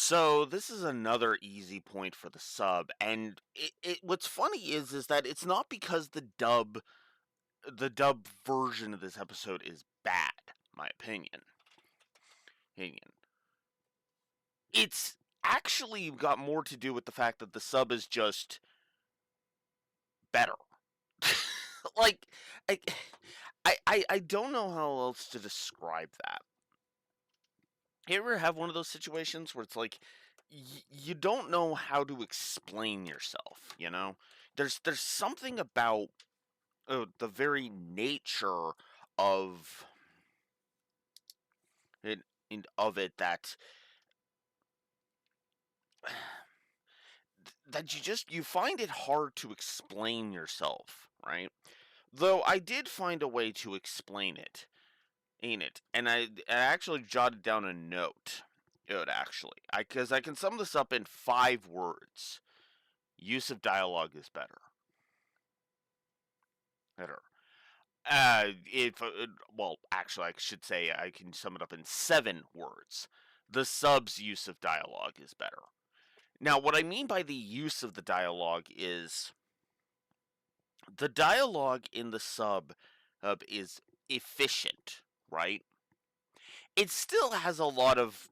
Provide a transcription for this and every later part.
So this is another easy point for the sub, and what's funny is that it's not because the dub version of this episode is bad, my opinion. It's actually got more to do with the fact that the sub is just better. like I, I don't know how else to describe that. You ever have one of those situations where it's like you don't know how to explain yourself, you know? There's something about the very nature of it that you find it hard to explain yourself, right? Though I did find a way to explain it, ain't it? And I actually jotted down a note. It actually, because I can sum this up in 5 words. Use of dialogue is better. Better. If well, actually, I should say I can sum it up in 7 words. The sub's use of dialogue is better. Now, what I mean by the use of the dialogue is the dialogue in the sub is efficient, right? It still has a lot of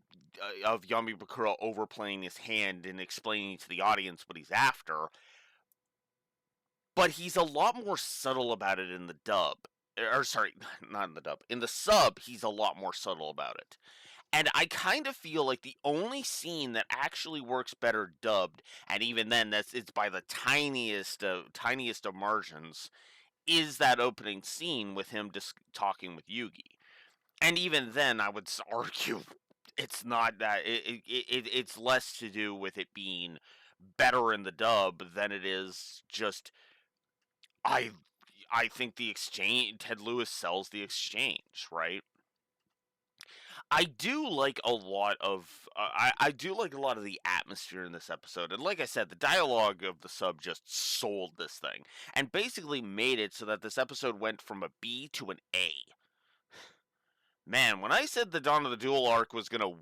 Yami Bakura overplaying his hand and explaining to the audience what he's after, but he's a lot more subtle about it in the dub. Or sorry, not in the dub. In the sub, he's a lot more subtle about it. And I kind of feel like the only scene that actually works better dubbed, and even then, it's by the tiniest of margins, is that opening scene with him just talking with Yugi. And even then, I would argue it's not that it's less to do with it being better in the dub than it is just I I think the exchange Ted Lewis sells the exchange, right? I do like a lot of I do like a lot of the atmosphere in this episode, and like I said, the dialogue of the sub just sold this thing and basically made it so that this episode went from a B to an A. Man, when I said the Dawn of the Duel arc was gonna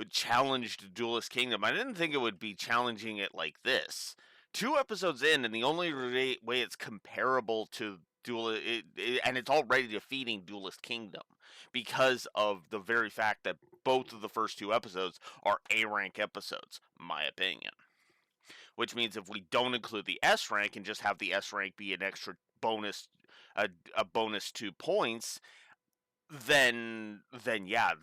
challenge the Duelist Kingdom, I didn't think it would be challenging it like this. 2 episodes in, and the only way it's comparable to and it's already defeating Duelist Kingdom because of the very fact that both of the first 2 episodes are A rank episodes, my opinion. Which means if we don't include the S rank and just have the S rank be an extra bonus, a bonus 2 points, then yeah,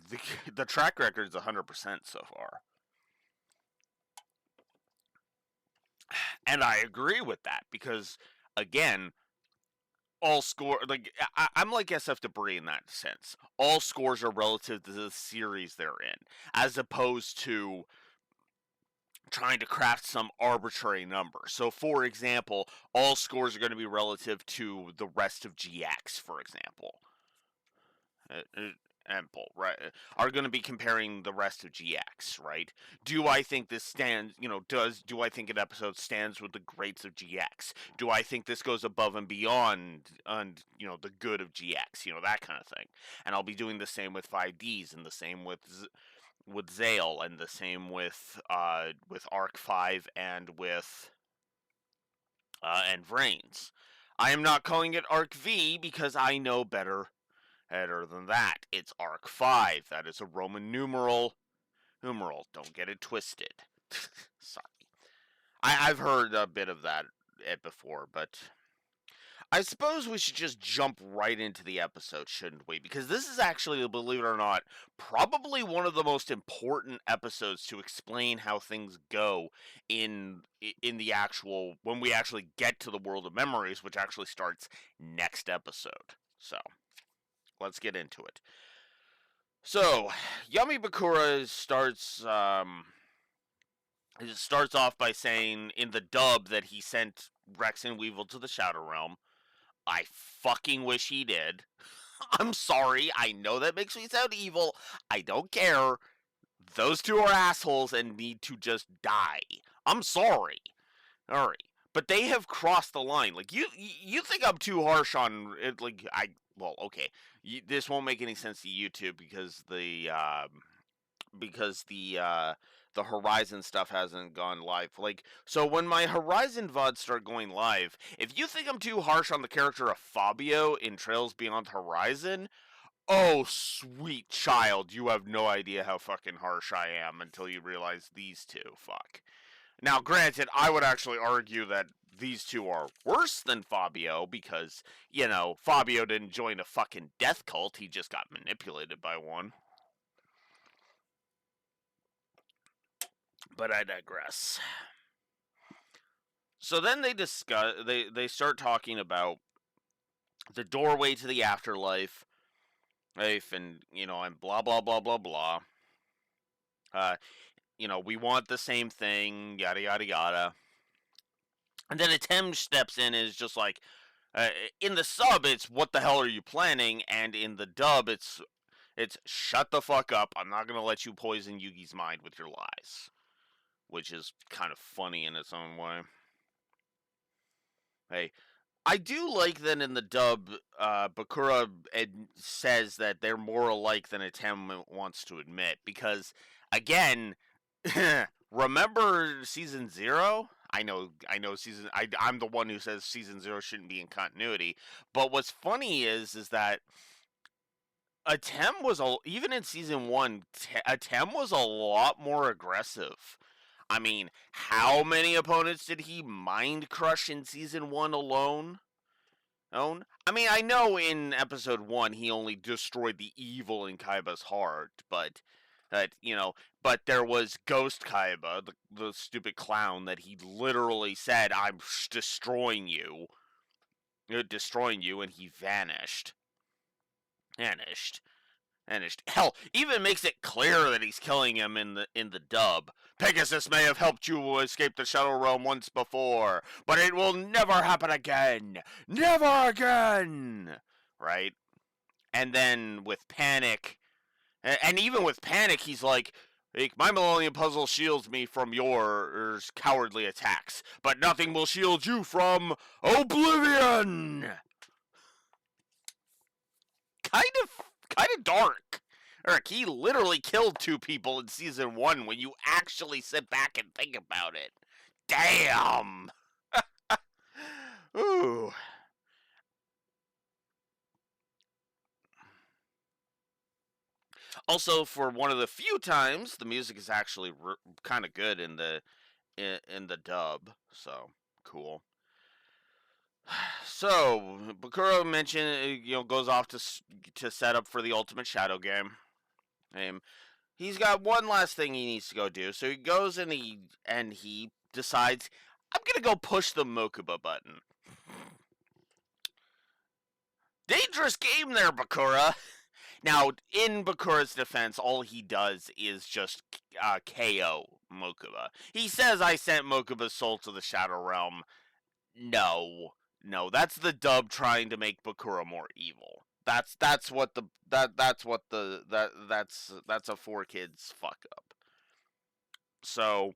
the track record is 100% so far. And I agree with that because again, all score like I'm like SF Debris in that sense. All scores are relative to the series they're in, as opposed to trying to craft some arbitrary number. So, for example, all scores are going to be relative to the rest of GX, for example. Uh, uh, Ample, right, are going to be comparing the rest of GX, right? Do I think this stands, do I think an episode stands with the greats of GX? Do I think this goes above and beyond on, the good of GX, that kind of thing? And I'll be doing the same with 5Ds and the same with Zale and the same with Arc 5 and with and Vrains. I am not calling it Arc V because I know better than that. It's Arc 5. That is a Roman numeral. Don't get it twisted. Sorry. I've heard a bit of that before, but I suppose we should just jump right into the episode, shouldn't we? Because this is actually, believe it or not, probably one of the most important episodes to explain how things go in the actual when we actually get to the world of memories, which actually starts next episode. So, let's get into it. So, Yami Bakura starts off by saying in the dub that he sent Rex and Weevil to the Shadow Realm. I fucking wish he did. I'm sorry. I know that makes me sound evil. I don't care. Those two are assholes and need to just die. I'm sorry. Alright. But they have crossed the line. Like you think I'm too harsh on it, like I well, okay. This won't make any sense to YouTube because because the Horizon stuff hasn't gone live. Like, so when my Horizon VODs start going live, if you think I'm too harsh on the character of Fabio in Trails Beyond Horizon, oh sweet child, you have no idea how fucking harsh I am until you realize these two. Fuck. Now, granted, I would actually argue that these two are worse than Fabio because, Fabio didn't join a fucking death cult, he just got manipulated by one. But I digress. So then they start talking about the doorway to the afterlife, and and blah blah blah blah blah. We want the same thing, yada yada yada. And then Atem steps in and is just like, in the sub, it's what the hell are you planning, and in the dub, it's shut the fuck up. I'm not gonna let you poison Yugi's mind with your lies, which is kind of funny in its own way. Hey, I do like that in the dub, Bakura says that they're more alike than Atem wants to admit, because, again, remember Season 0? I know, I'm the one who says Season 0 shouldn't be in continuity, but what's funny is that Atem was, even in Season 1, Atem was a lot more aggressive. I mean, how many opponents did he mind crush in Season 1 alone? I mean, I know in episode 1 he only destroyed the evil in Kaiba's heart, but but there was Ghost Kaiba, the stupid clown that he literally said, "I'm destroying you," and he vanished. Hell, even makes it clear that he's killing him in the dub. Pegasus may have helped you escape the Shadow Realm once before, but it will never happen again. Never again. Right? And then with Panic, and even with Panic, he's like, my Millennium Puzzle shields me from your cowardly attacks, but nothing will shield you from oblivion. Kind of dark. Eric, he literally killed 2 people in Season 1 when you actually sit back and think about it. Damn! Ooh. Also, for one of the few times, the music is actually kind of good in the dub, so cool. So, Bakura mentioned, goes off to set up for the Ultimate Shadow game. He's got one last thing he needs to go do, so he goes and he decides, I'm gonna go push the Mokuba button. Dangerous game there, Bakura. Now, in Bakura's defense, all he does is just KO Mokuba. He says, I sent Mokuba's soul to the Shadow Realm. No, that's the dub trying to make Bakura more evil. That's a 4Kids fuck up. So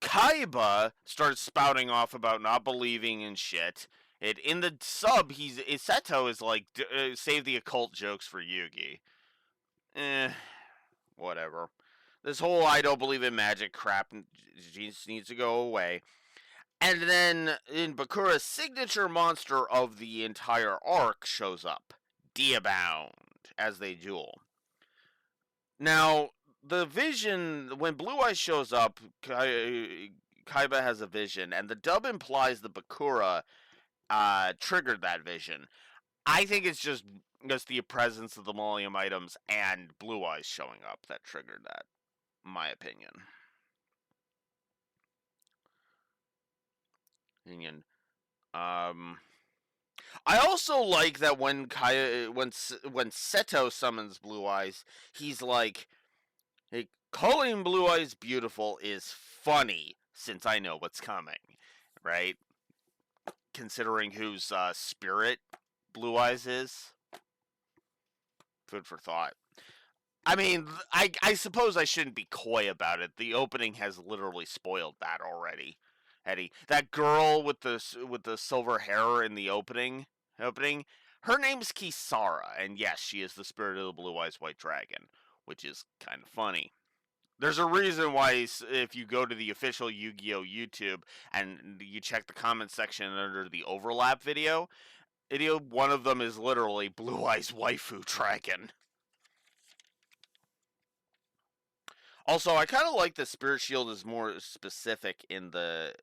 Kaiba starts spouting off about not believing in shit. In the sub, Iseto is like, save the occult jokes for Yugi. Whatever. This whole I don't believe in magic crap just needs to go away. And then in Bakura's signature monster of the entire arc shows up, Diabound, as they duel. Now, the vision, when Blue Eyes shows up, Kaiba has a vision, and the dub implies that Bakura triggered that vision. I think it's just the presence of the Millennium items and Blue Eyes showing up that triggered that, in my opinion. I also like that when Seto summons Blue Eyes, he's like, hey, calling Blue Eyes beautiful is funny since I know what's coming, right? Considering whose spirit Blue Eyes is. Food for thought. I mean, I suppose I shouldn't be coy about it. The opening has literally spoiled that already. Eddie, that girl with the silver hair in the opening, her name's Kisara, and yes, she is the spirit of the Blue Eyes White Dragon. which is kind of funny. There's a reason why if you go to the official Yu-Gi-Oh YouTube and you check the comment section under the overlap video, one of them is literally Blue Eyes Waifu Dragon. Also, I kind of like the Spirit Shield is more specific in the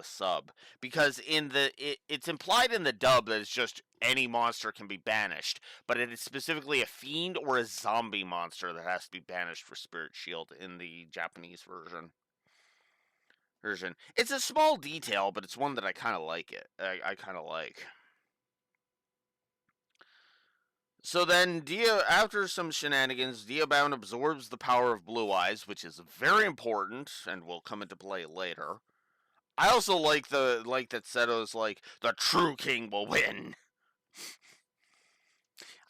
sub, because it's implied in the dub that it's just any monster can be banished, but it is specifically a fiend or a zombie monster that has to be banished for Spirit Shield in the Japanese version. It's a small detail, but it's one that I kind of like. I kind of like. So then, after some shenanigans, Diabound absorbs the power of Blue Eyes, which is very important and will come into play later. I also like that Seto's like the true king will win.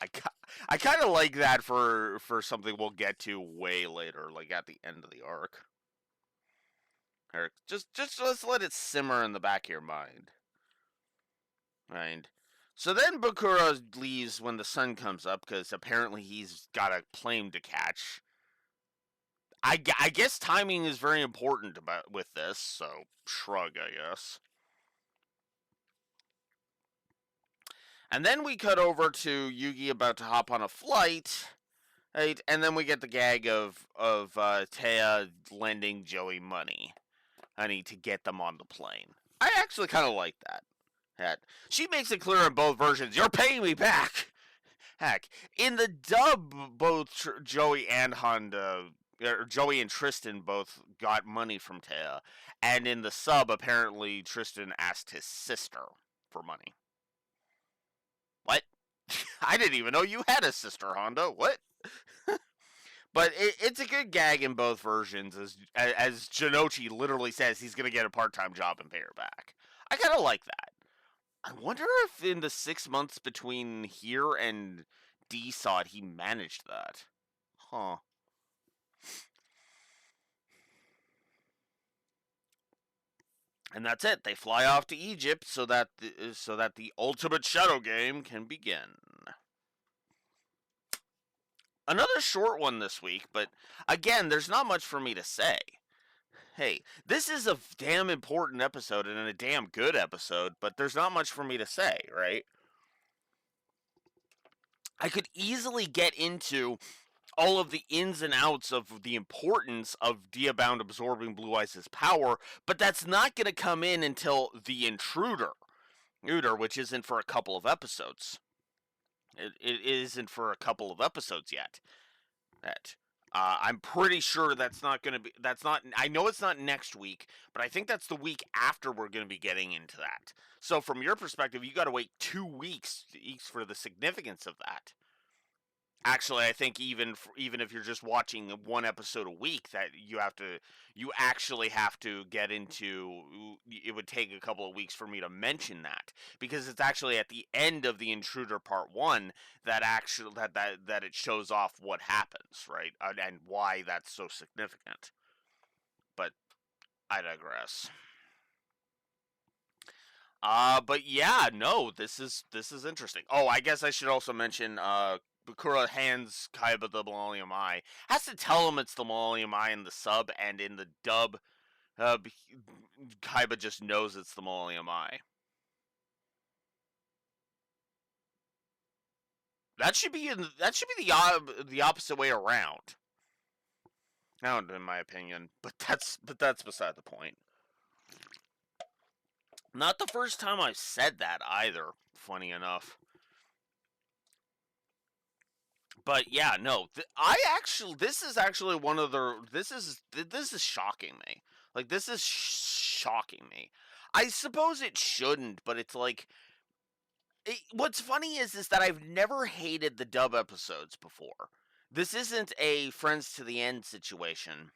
I I kind of like that for something we'll get to way later, like at the end of the arc. Eric, just let's let it simmer in the back of your mind. Right. So then Bakura leaves when the sun comes up because apparently he's got a plane to catch. I guess timing is very important with this, so shrug, I guess. And then we cut over to Yugi about to hop on a flight, right? And then we get the gag of Taya lending Joey money, to get them on the plane. I actually kind of like that. She makes it clear in both versions, you're paying me back. Heck, in the dub, both Joey and Joey and Tristan both got money from Taya, and in the sub, apparently Tristan asked his sister for money. What? I didn't even know you had a sister, Honda. What? But it's a good gag in both versions, as Janochi literally says he's gonna get a part-time job and pay her back. I kind of like that. I wonder if in the 6 months between here and D-Sod he managed that. Huh. And that's it. They fly off to Egypt so that the ultimate shadow game can begin. Another short one this week, but again, there's not much for me to say. Hey, this is a damn important episode and a damn good episode, but there's not much for me to say, right? I could easily get into all of the ins and outs of the importance of Diabound absorbing Blue Eyes' power, but that's not going to come in until The Intruder, which isn't for a couple of episodes. It isn't for a couple of episodes yet. I'm pretty sure that's not going to be. That's not. I know it's not next week, but I think that's the week after we're going to be getting into that. So from your perspective, you got to wait 2 weeks for the significance of that. Actually, I think even if you're just watching one episode a week, that you actually have to get into. It would take a couple of weeks for me to mention that, because it's actually at the end of the Intruder Part 1 that actually that it shows off what happens, right, and why that's so significant. But I digress. But yeah, no, this is interesting. Oh, I guess I should also mention Bakura hands Kaiba the Millennium Eye. Has to tell him it's the Millennium Eye in the sub, and in the dub, Kaiba just knows it's the Millennium Eye. That should be the opposite way around. In my opinion, but that's beside the point. Not the first time I've said that either. Funny enough. But yeah, no. This is actually one of the. This is shocking me. Like, this is shocking me. I suppose it shouldn't, but it's like. What's funny is that I've never hated the dub episodes before. This isn't a Friends to the End situation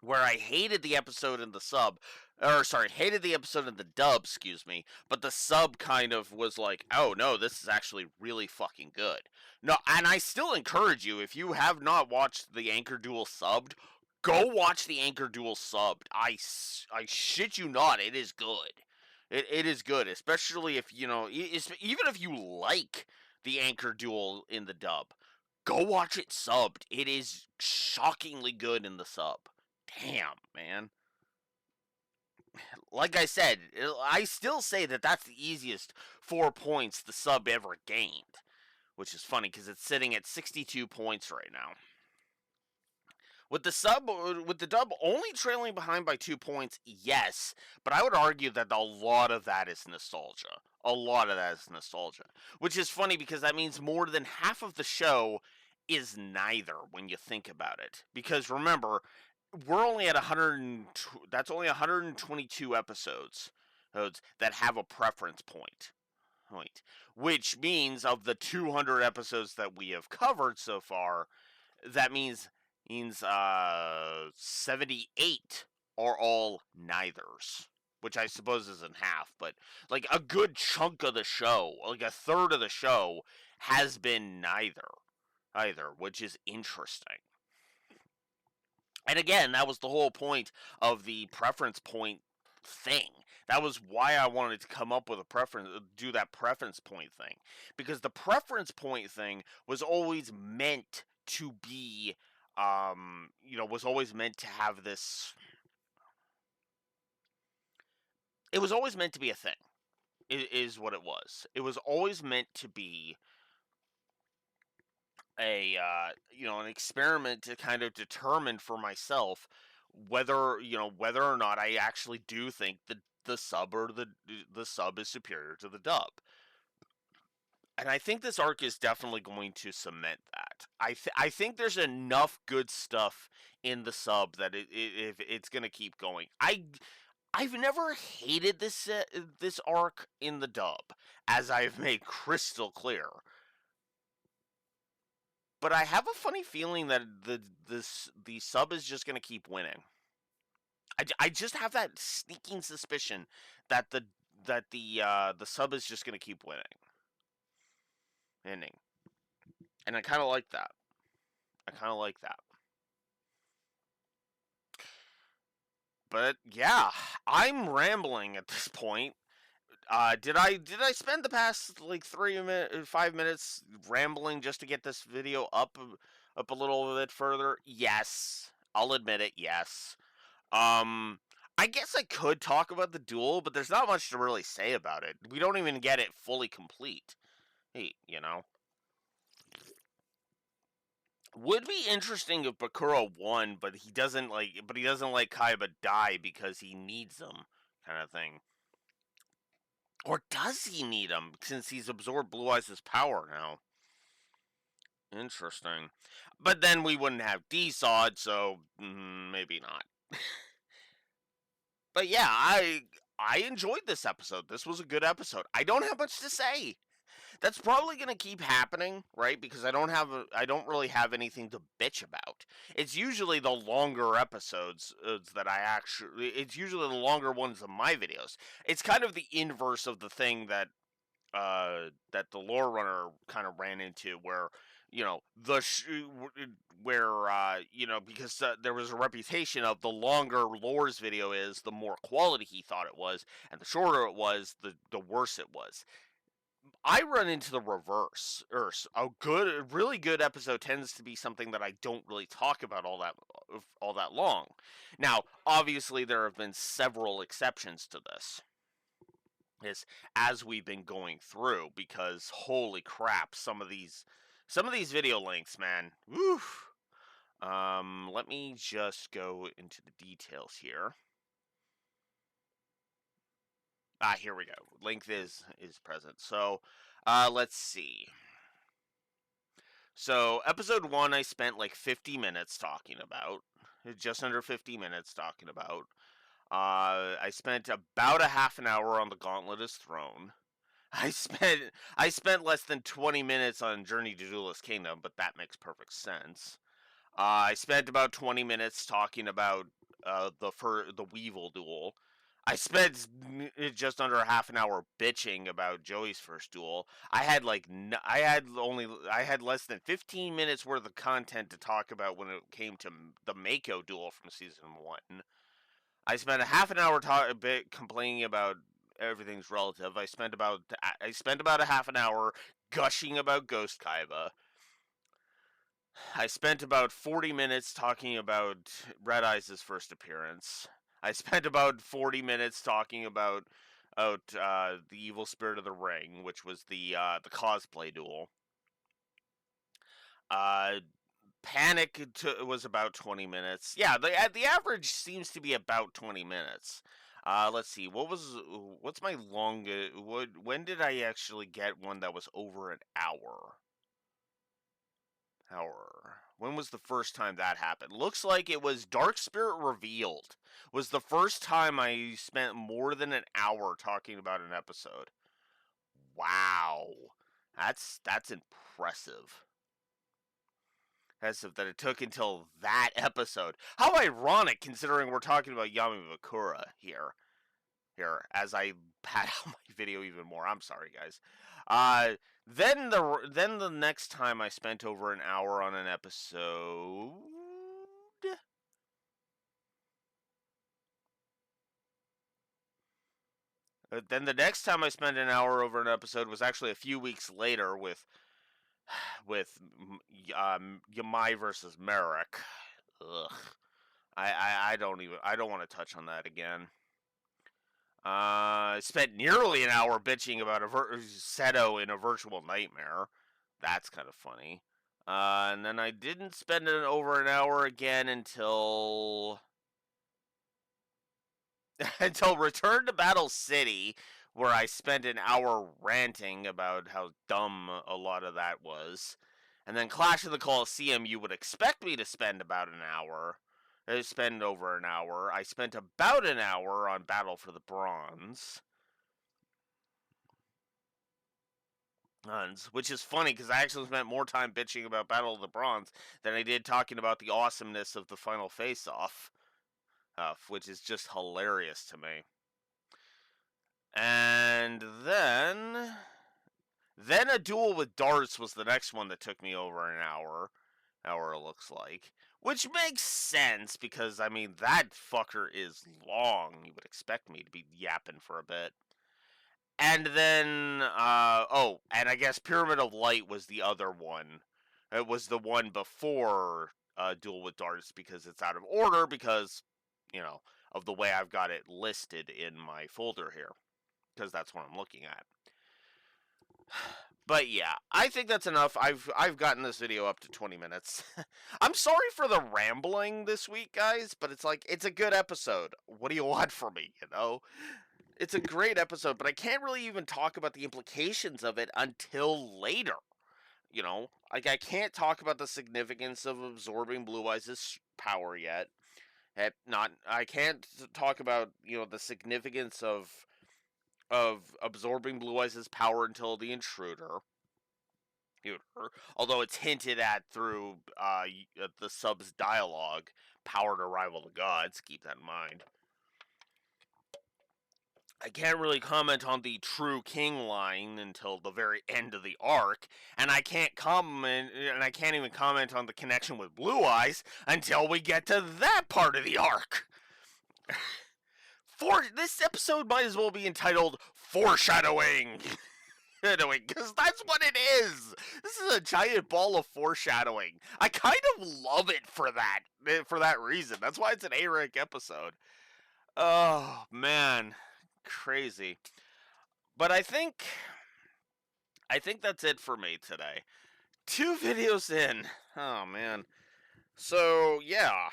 where I hated the episode in the sub, or sorry, hated the episode in the dub, excuse me, but the sub kind of was like, oh no, this is actually really fucking good. No, and I still encourage you, if you have not watched the Anchor Duel subbed, go watch the Anchor Duel subbed. I shit you not, it is good. It is good, especially if, even if you like the Anchor Duel in the dub. Go watch it subbed. It is shockingly good in the sub. Damn, man. Like I said, I still say that that's the easiest 4 points the sub ever gained, which is funny because it's sitting at 62 points right now. With the dub only trailing behind by 2 points, yes, but I would argue that a lot of that is nostalgia. A lot of that is nostalgia, which is funny because that means more than half of the show is neither when you think about it. Because remember, we're only at 100. That's only 122 episodes that have a preference point, which means of the 200 episodes that we have covered so far, that means 78 are all neithers, which I suppose isn't half, but like a good chunk of the show, like a third of the show, has been either, which is interesting. And again, that was the whole point of the preference point thing. That was why I wanted to come up with do that preference point thing. Because the preference point thing was always meant to be, was always meant to have this. It was always meant to be a thing, is what it was. It was always meant to be an experiment to kind of determine for myself whether or not I actually do think the sub or the sub is superior to the dub. And I think this arc is definitely going to cement that. I think there's enough good stuff in the sub that if it's going to keep going. I've never hated this arc in the dub, as I've made crystal clear. But I have a funny feeling that the sub is just going to keep winning. I just have that sneaking suspicion that the sub is just going to keep winning, and I kind of like that. I kind of like that. But yeah, I'm rambling at this point. Did I spend the past like 5 minutes rambling just to get this video up a little bit further? Yes, I'll admit it. Yes. Um, I guess I could talk about the duel, but there's not much to really say about it. We don't even get it fully complete. Hey. Would be interesting if Bakura won, but he doesn't like Kaiba die because he needs them, kind of thing. Or does he need him since he's absorbed Blue Eyes' power now? Interesting. But then we wouldn't have D-Sod, so maybe not. But yeah, I enjoyed this episode. This was a good episode. I don't have much to say. That's probably going to keep happening, right? Because I don't really have anything to bitch about. It's usually the longer episodes it's usually the longer ones of my videos. It's kind of the inverse of the thing that the lore runner kind of ran into, where because there was a reputation of the longer Lore's video is, the more quality he thought it was, and the shorter it was, the worse it was. I run into the reverse. Or really good episode tends to be something that I don't really talk about all that long. Now, obviously, there have been several exceptions to this, as we've been going through, because holy crap, some of these video lengths, man. Woo. Let me just go into the details here. Here we go. Length is present. So, let's see. So, episode 1 I spent like 50 minutes talking about. Just under 50 minutes talking about. I spent about a half an hour on the Gauntlet is Thrown. I spent less than 20 minutes on Journey to Duelist Kingdom, but that makes perfect sense. I spent about 20 minutes talking about the Weevil duel. I spent just under a half an hour bitching about Joey's first duel. I had less than 15 minutes worth of content to talk about when it came to the Mako duel from season 1. I spent a half an hour complaining about everything's relative. I spent about a half an hour gushing about Ghost Kaiba. I spent about 40 minutes talking about Red Eyes' first appearance. I spent about 40 minutes talking about the Evil Spirit of the Ring, which was the cosplay duel. Uh, was about 20 minutes. Yeah, the average seems to be about 20 minutes. Let's see. What's my longest? When did I actually get one that was over an hour? When was the first time that happened? Looks like it was Dark Spirit Revealed. Was the first time I spent more than an hour talking about an episode. Wow. That's impressive. As if that it took until that episode. How ironic considering we're talking about Yami Bakura here as I pad out my video even more. I'm sorry, guys. Then the next time I spent over an hour on an episode. Then the next time I spent an hour over an episode was actually a few weeks later with Yamai versus Merrick. Ugh. I don't want to touch on that again. I spent nearly an hour bitching about Seto in a virtual nightmare. That's kind of funny. And then I didn't spend over an hour again until until Return to Battle City, where I spent an hour ranting about how dumb a lot of that was. And then Clash of the Coliseum, you would expect me to spend about an hour. I spend over an hour. I spent about an hour on Battle for the Bronze. Which is funny because I actually spent more time bitching about Battle of the Bronze than I did talking about the awesomeness of the final face-off, which is just hilarious to me. And then a duel with darts was the next one that took me over an hour. Hour it looks like, which makes sense because I mean that fucker is long. You would expect me to be yapping for a bit. And then, and I guess Pyramid of Light was the other one. It was the one before Duel with Darts because it's out of order because, you know, of the way I've got it listed in my folder here. Because that's what I'm looking at. But yeah, I think that's enough. I've gotten this video up to 20 minutes. I'm sorry for the rambling this week, guys, but it's like it's a good episode. What do you want from me, you know? It's a great episode, but I can't really even talk about the implications of it until later. You know, like I can't talk about the significance of absorbing Blue Eyes' power yet. I can't talk about the significance of absorbing Blue Eyes' power until the intruder. Although it's hinted at through the sub's dialogue, power to rival the gods. Keep that in mind. I can't really comment on the True King line until the very end of the arc, and I can't even comment on the connection with Blue Eyes until we get to that part of the arc. This episode might as well be entitled Foreshadowing. Because that's what it is. This is a giant ball of foreshadowing. I kind of love it for that reason. That's why it's an A-rank episode. Oh man, crazy. But I think that's it for me today. 2 videos in. Oh man. So yeah.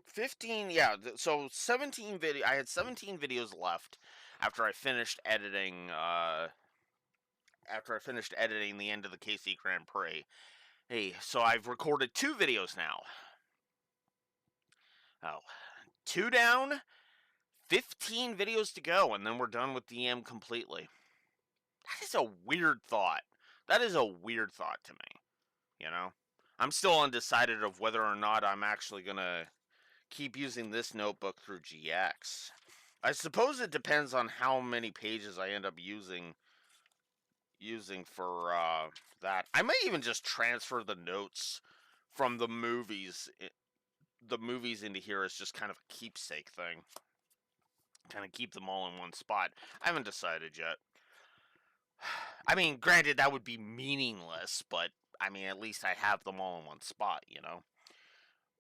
15, yeah, so 17 video I had 17 videos left after I finished editing the end of the KC Grand Prix. Hey, so I've recorded 2 videos now. Oh, 2 down, 15 videos to go, and then we're done with DM completely. That is a weird thought. That is a weird thought to me, you know? I'm still undecided of whether or not I'm actually going to keep using this notebook through GX. I suppose it depends on how many pages I end up using for that. I might even just transfer the notes from the movies into here as just kind of a keepsake thing. Kind of keep them all in one spot. I haven't decided yet. I mean, granted, that would be meaningless, but I mean, at least I have them all in one spot, you know.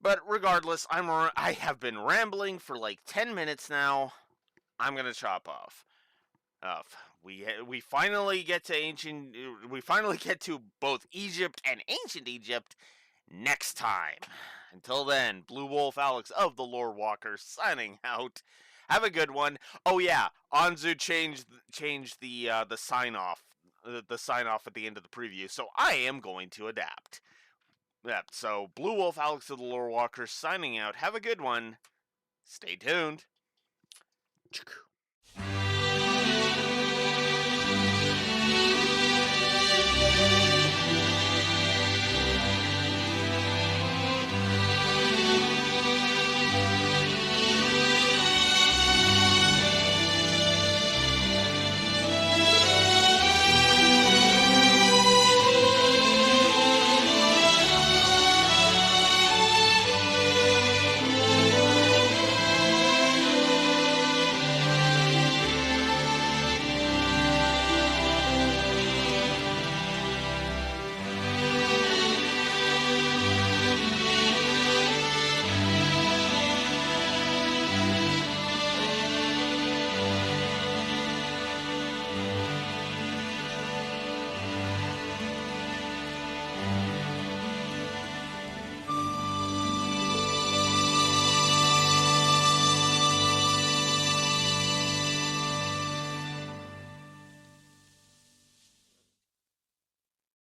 But regardless, I have been rambling for like 10 minutes now. I'm gonna chop off. We finally get to ancient. We finally get to both Egypt and ancient Egypt next time. Until then, Blue Wolf Alex of the Lore Walkers signing out. Have a good one. Oh yeah, Anzu changed the sign off at the end of the preview, so I am going to adapt. Yeah, so Blue Wolf Alex of the Lore Walkers signing out. Have a good one. Stay tuned.